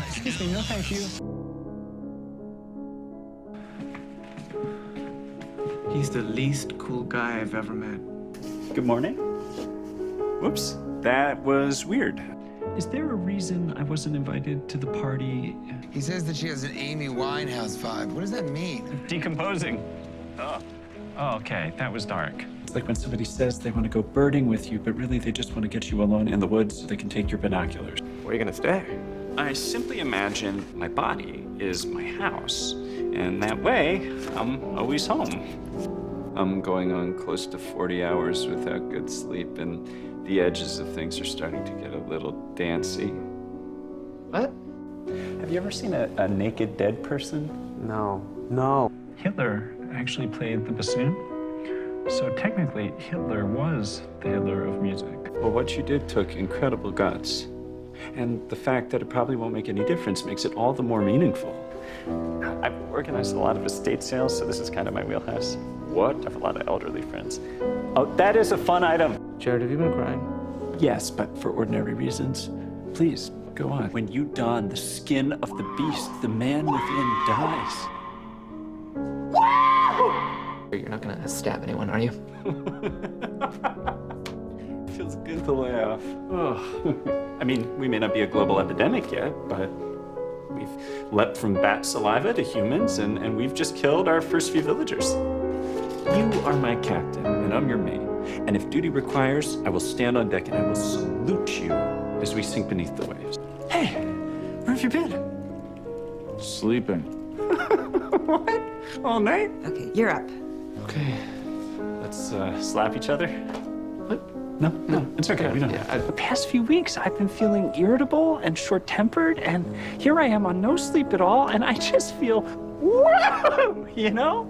Excuse me, no thank you. He's the least cool guy I've ever met. Good morning. Whoops, that was weird. Is there a reason I wasn't invited to the party? He says that she has an Amy Winehouse vibe. What does that mean? Decomposing. Oh, okay, that was dark. It's like when somebody says they want to go birding with you, but really they just want to get you alone in the woods so they can take your binoculars. Where are you gonna stay? I simply imagine my body is my house, and that way, I'm always home. I'm going on close to 40 hours without good sleep, and the edges of things are starting to get a little dancy. What? Have you ever seen a naked dead person? No. Hitler actually played the bassoon. So technically, Hitler was the Hitler of music. Well, what you did took incredible guts. And the fact that it probably won't make any difference makes it all the more meaningful. I've organized a lot of estate sales, so this is kind of my wheelhouse. What? I have a lot of elderly friends. Oh, that is a fun item. Jared, have you been crying? Yes, but for ordinary reasons. Please, go on. When you don the skin of the beast, the man within dies. You're not gonna stab anyone, are you? Feels good to laugh. Oh. I mean, we may not be a global epidemic yet, but we've leapt from bat saliva to humans, and we've just killed our first few villagers. You are my captain, and I'm your mate. And if duty requires, I will stand on deck and I will salute you as we sink beneath the waves. Hey, where have you been? Sleeping. What? All night? Okay, you're up. Okay. Let's slap each other. What? No, it's okay. We don't. The past few weeks, I've been feeling irritable and short-tempered, and here I am on no sleep at all, and I just feel, whoa, you know?